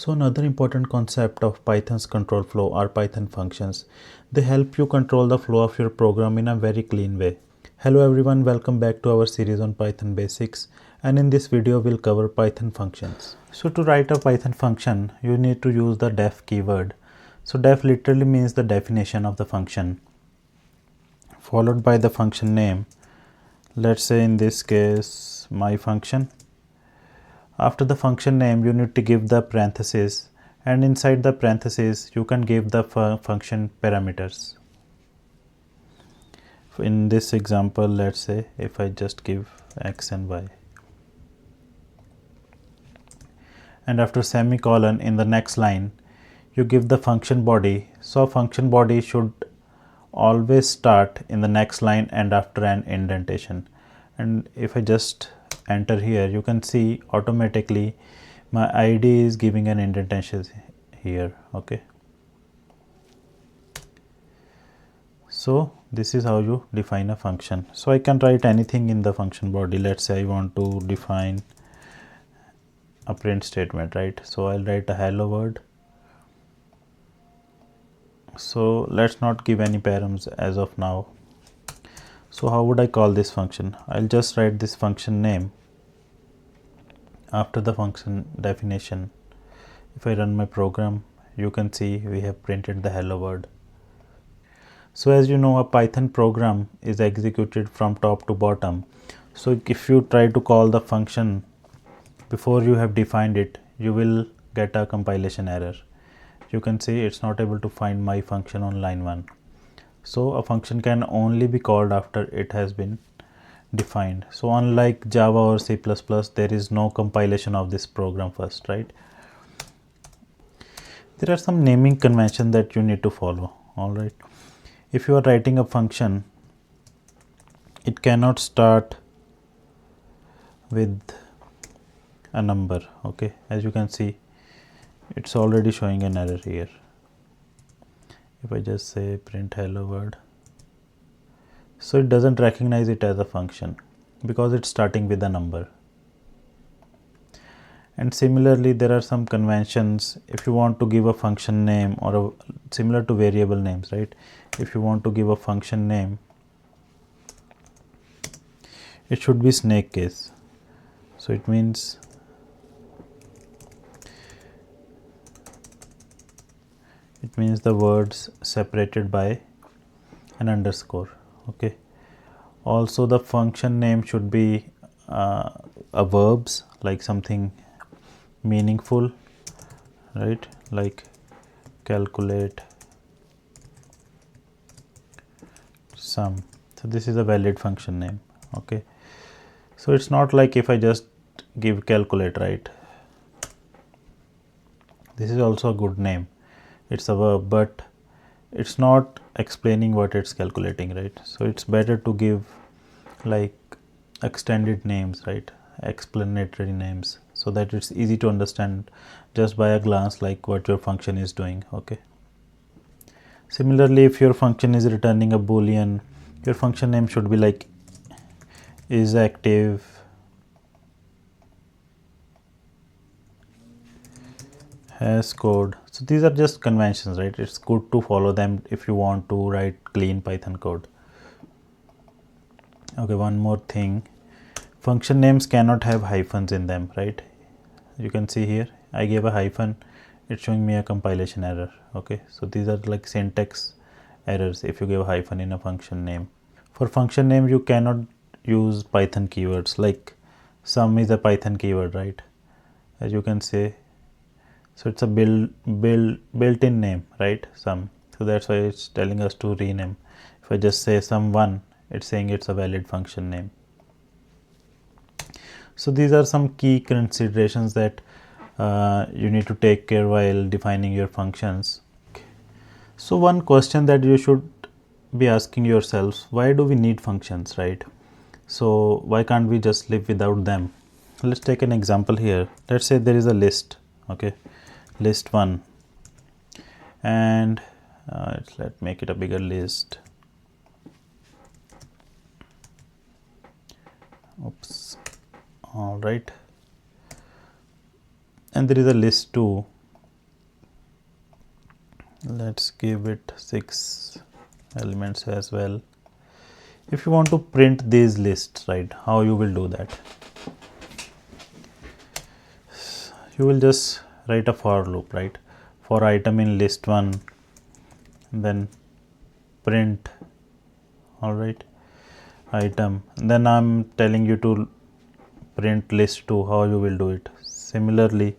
So another important concept of Python's control flow are Python functions. They help you control the flow of your program in a very clean way. Hello everyone, welcome back to our series on Python basics, and in this video we'll cover Python functions. So to write a Python function, you need to use the def keyword. So def literally means the definition of the function, followed by the function name. Let's say in this case my function. After the function name, you need to give the parentheses, and inside the parentheses you can give the function parameters. In this example, let's say if I just give x and y, and after semicolon in the next line you give the function body. So function body should always start in the next line and after an indentation. And if I just enter here, you can see automatically my id is giving an indentation here. Okay, so this is how you define a function. So I can write anything in the function body. Let's say I want to define a print statement, right? So I'll write a hello world. So let's not give any params as of now. So how would I call this function? I'll just write this function name after the function definition. If I run my program, you can see we have printed the hello world. So as you know, a Python program is executed from top to bottom. So if you try to call the function before you have defined it, you will get a compilation error. You can see it's not able to find my function on line 1. So a function can only be called after it has been defined. So unlike Java or C++, there is no compilation of this program first, right? There are some naming conventions that you need to follow. All right. If you are writing a function, it cannot start with a number. Okay, as you can see, it's already showing an error here. If I just say print hello world, so it doesn't recognize it as a function because it's starting with a number. And similarly, there are some conventions. If you want to give a function name or similar to variable names, right? If you want to give a function name, it should be snake case. So it means the words separated by an underscore. Okay. Also the function name should be a verbs, like something meaningful, right? Like calculate sum. So this is a valid function name. Okay. So it's not like if I just give calculate, right? This is also a good name. It's a verb, but it's not explaining what it's calculating, right? So it's better to give like extended names, right? Explanatory names, so that it's easy to understand just by a glance like what your function is doing. Okay. Similarly, if your function is returning a boolean, your function name should be like is active has code. So these are just conventions, right? It's good to follow them if you want to write clean Python code. Okay, one more thing, function names cannot have hyphens in them, right? You can see here I gave a hyphen, it's showing me a compilation error. Okay, so these are like syntax errors if you give a hyphen in a function name. For function name, you cannot use Python keywords, like sum is a Python keyword, right? As you can say, so it's a built-in name, right? Sum. So that's why it's telling us to rename. If I just say sum1, it's saying it's a valid function name. So these are some key considerations that you need to take care while defining your functions. So one question that you should be asking yourselves, why do we need functions, right? So why can't we just live without them? Let's take an example here. Let's say there is a list. Okay, list 1, and let's make it a bigger list. Oops. All right, and there is a list 2, let's give it 6 elements as well. If you want to print these lists, right, how you will do that? You will just write a for loop, right, for item in list 1, then print, all right, item, then I'm telling you to print list 2. How you will do it? Similarly,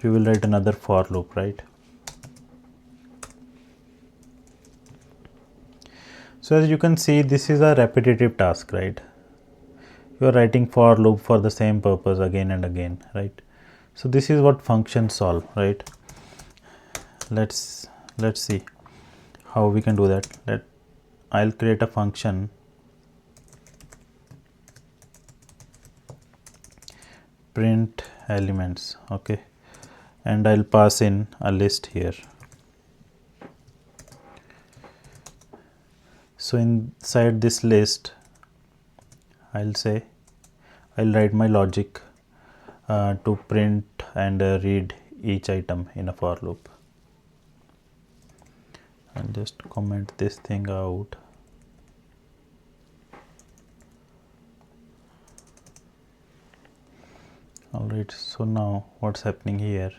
you will write another for loop, right? So as you can see, this is a repetitive task, right? You are writing for loop for the same purpose again and again, right? So this is what functions solve, right? Let's see how we can do that. I'll create a function print elements, okay, and I'll pass in a list here. So inside this list, I'll write my logic to print and read each item in a for loop. I'll just comment this thing out. Alright, so now what's happening here?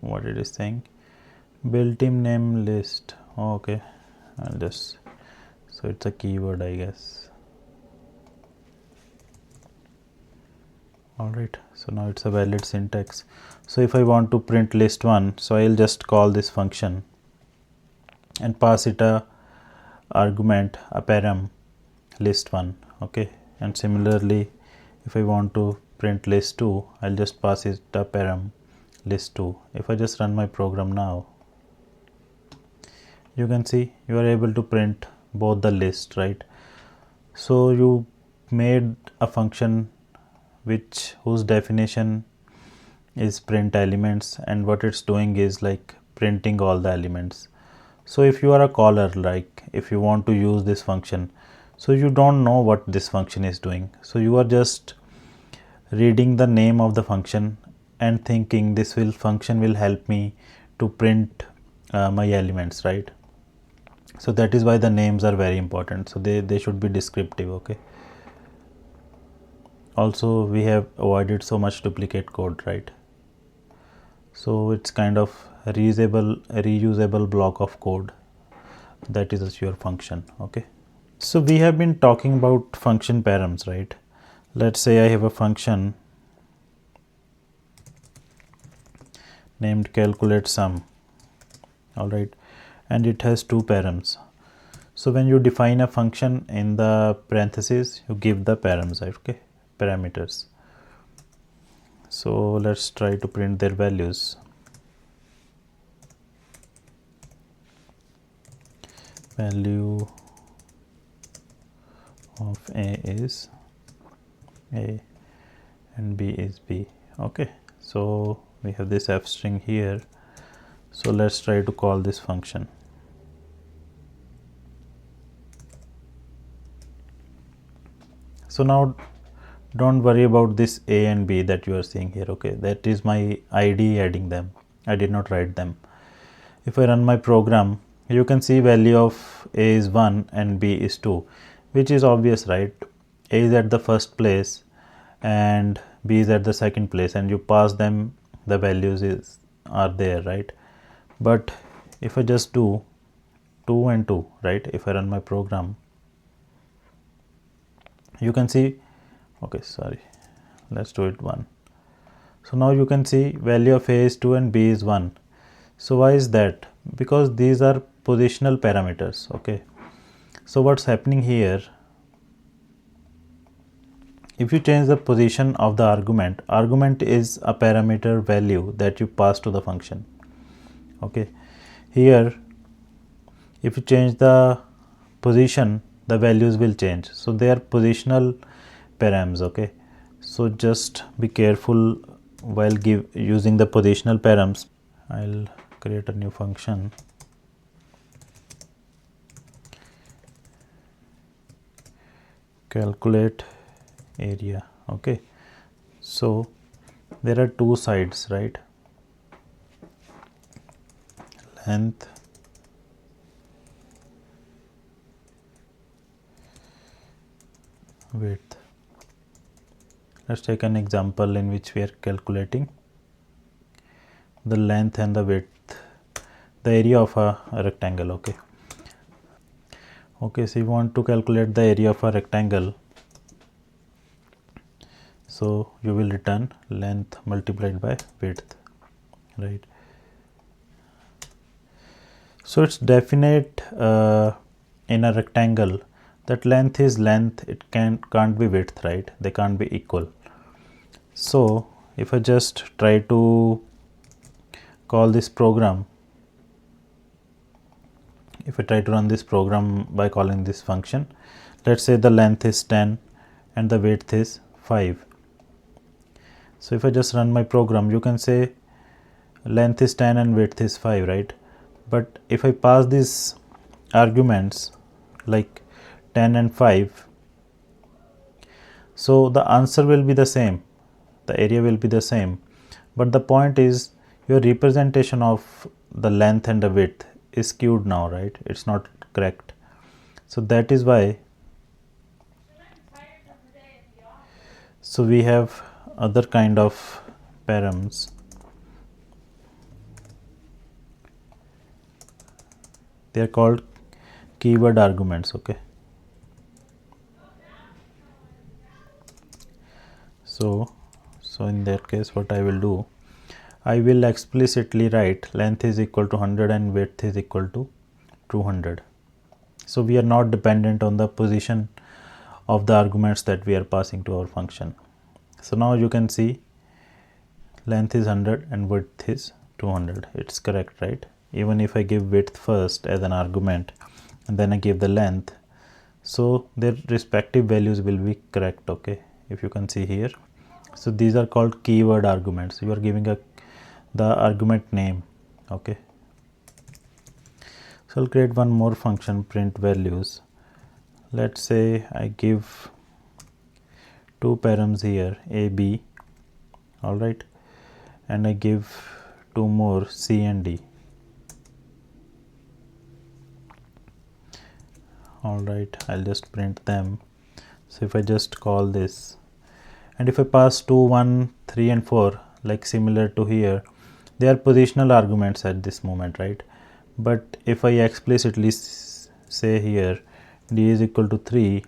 What it is saying? Built-in name list. Okay, I'll just, so it's a keyword, I guess. Alright, so now it's a valid syntax. So if I want to print list 1, so I'll just call this function and pass it a argument, a param list 1, okay, and similarly if I want to print list 2, I'll just pass it a param list 2. If I just run my program now, you can see you are able to print both the lists, right? So you made a function whose definition is print elements, and what it's doing is like printing all the elements. So if you are a caller, like if you want to use this function, so you don't know what this function is doing, so you are just reading the name of the function and thinking this function will help me to print my elements, right? So that is why the names are very important. So they should be descriptive, okay? Also we have avoided so much duplicate code, right? So it's kind of a reusable block of code that is your function, okay? So we have been talking about function params, right? Let's say I have a function named calculate sum, all right, and it has 2 params. So when you define a function in the parentheses, you give the params, okay, parameters. So let's try to print their values. Value of A is A and B is B, okay. So we have this f string here. So let's try to call this function. So now don't worry about this A and B that you are seeing here, okay, that is my ID adding them, I did not write them. If I run my program, you can see value of A is 1 and B is 2, which is obvious, right? A is at the first place and B is at the second place, and you pass them, the values are there, right? But if I just do 2 and 2, right, if I run my program, you can see, okay, sorry, let's do it 1. So now you can see value of A is 2 and B is 1. So why is that? Because these are positional parameters, okay. So what's happening here, if you change the position of the argument is a parameter value that you pass to the function, okay. Here if you change the position, the values will change, so they are positional params, okay. So just be careful while using the positional params. I'll create a new function, calculate area, okay. So there are 2 sides, right, length, width. Let's take an example in which we are calculating the length and the width, the area of a rectangle. Okay, so you want to calculate the area of a rectangle, so you will return length multiplied by width, right? So it's definite in a rectangle that length is length, it can't be width, right? They can't be equal. So if I just try to call this program, if I try to run this program by calling this function, let's say the length is 10 and the width is 5. So if I just run my program, you can say length is 10 and width is 5, right? But if I pass these arguments like 10 and 5, so the answer will be the same, the area will be the same, but the point is your representation of the length and the width is skewed now, right? It's not correct. So that is why, so we have other kind of params. They are called keyword arguments. Okay, so in that case, what I will do, I will explicitly write length is equal to 100 and width is equal to 200. So we are not dependent on the position of the arguments that we are passing to our function. So now you can see length is 100 and width is 200. It's correct, right? Even if I give width first as an argument and then I give the length, so their respective values will be correct. Okay, if you can see here, so these are called keyword arguments. You are giving the argument name. Okay, so I'll create one more function, print values. Let's say I give two params here, a, b, all right, and I give two more, c and d. All right, I'll just print them. So if I just call this, and if I pass 2, 1, 3 and 4, like similar to here, they are positional arguments at this moment, right? But if I explicitly say here d is equal to 3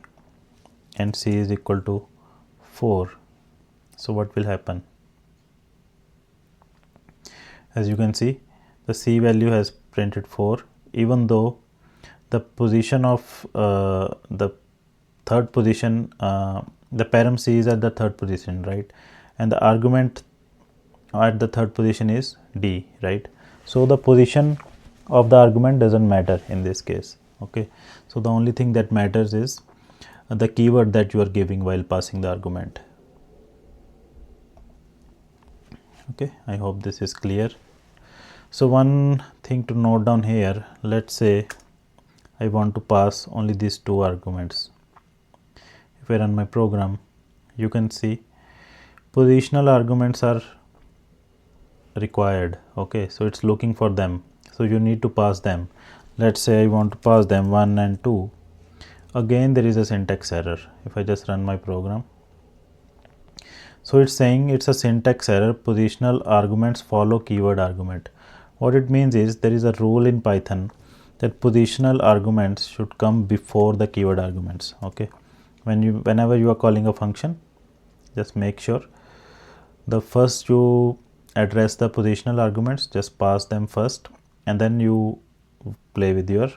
and c is equal to 4, so what will happen? As you can see, the c value has printed 4, even though the position of the third position, the param c is at the third position, right? And the argument at the third position is d, right? So the position of the argument doesn't matter in this case. Okay, so the only thing that matters is the keyword that you are giving while passing the argument. Okay, I hope this is clear. So one thing to note down here, let's say I want to pass only these two arguments. If I run my program, you can see positional arguments are required. Okay, so it's looking for them, so you need to pass them. Let's say I want to pass them 1 and 2. Again there is a syntax error. If I just run my program, so it's saying it's a syntax error, positional arguments follow keyword argument. What it means is there is a rule in Python that positional arguments should come before the keyword arguments. Okay, whenever you are calling a function, just make sure the first you address the positional arguments, just pass them first and then you play with your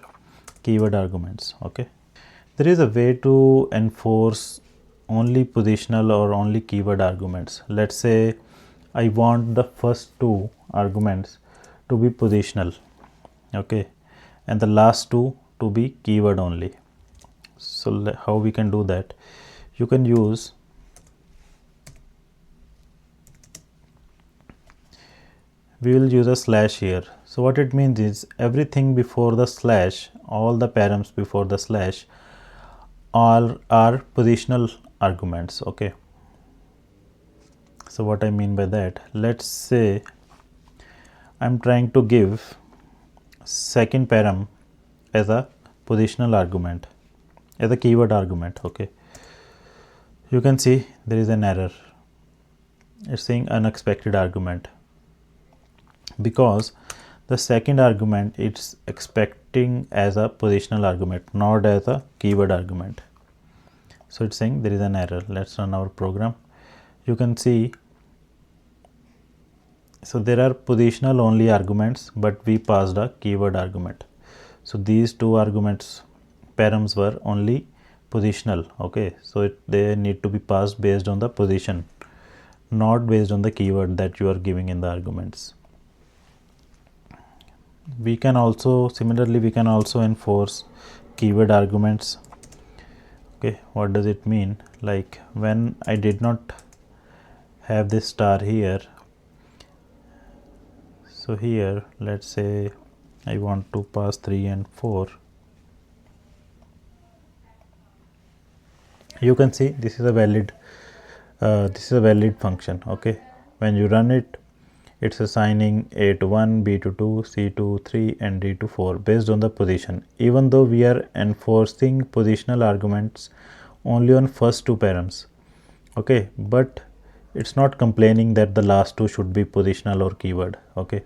keyword arguments. Okay, there is a way to enforce only positional or only keyword arguments. Let's say I want the first two arguments to be positional, okay, and the last two to be keyword only. So how we can do that? You can use we will use a slash here. So what it means is everything before the slash, all the params before the slash are positional arguments. Okay, so what I mean by that, let's say I'm trying to give second param as a positional argument, as a keyword argument. Okay, you can see there is an error. It's saying unexpected argument, because the second argument it's expecting as a positional argument, not as a keyword argument. So it's saying there is an error. Let's run our program. You can see, so there are positional only arguments, but we passed a keyword argument. So these two arguments params were only positional. Okay, so they need to be passed based on the position, not based on the keyword that you are giving in the arguments. We can also similarly we can also enforce keyword arguments. Okay, what does it mean? Like when I did not have this star here, so here let's say I want to pass 3 and 4. You can see this is a valid function. Okay, when you run it, it's assigning A to 1, B to 2, C to 3 and D to 4 based on the position, even though we are enforcing positional arguments only on first two params. Okay, but it's not complaining that the last two should be positional or keyword. Okay,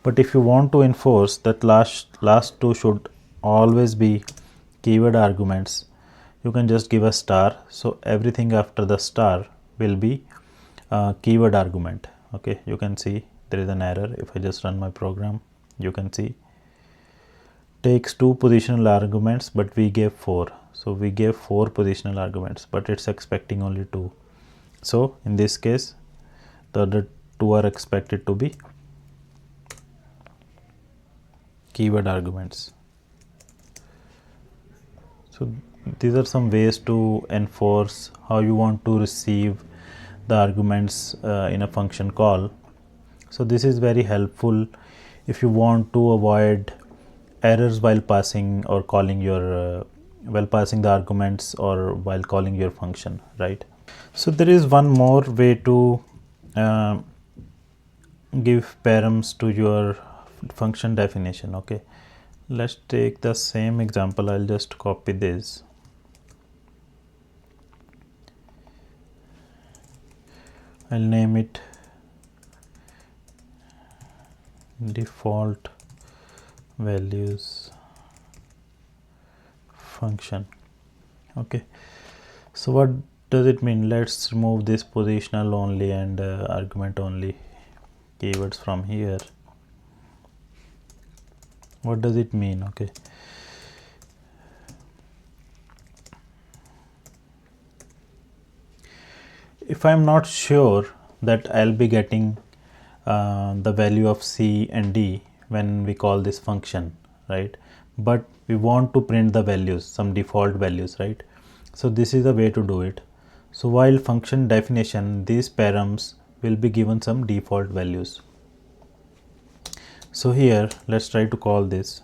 but if you want to enforce that last two should always be keyword arguments, you can just give a star, so everything after the star will be keyword argument. Okay, you can see there is an error. If I just run my program, you can see takes 2 positional arguments, but we gave 4. So we gave 4 positional arguments, but it's expecting only 2. So in this case, the other 2 are expected to be keyword arguments. So these are some ways to enforce how you want to receive the arguments in a function call. So this is very helpful if you want to avoid errors while passing or calling your while passing the arguments or while calling your function, right? So there is one more way to give params to your function definition. Okay, let's take the same example. I'll just copy this. I'll name it default values function. Okay, so what does it mean? Let's remove this positional only and argument only keywords from here. What does it mean? Okay, if I'm not sure that I'll be getting the value of C and D when we call this function, right? But we want to print the values, some default values, right? So this is the way to do it. So while function definition, these params will be given some default values. So here let's try to call this.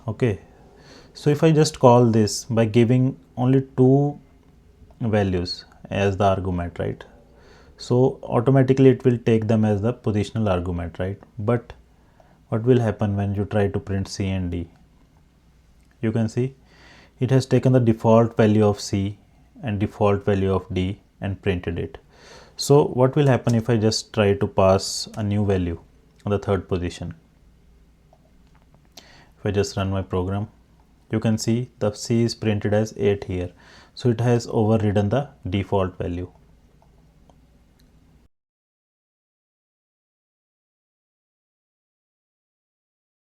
Okay, so if I just call this by giving only 2 values as the argument, right? So automatically it will take them as the positional argument, right? But what will happen when you try to print C and D? You can see it has taken the default value of C and default value of D and printed it. So what will happen if I just try to pass a new value on the third position? If I just run my program, you can see the C is printed as 8 here. So it has overridden the default value.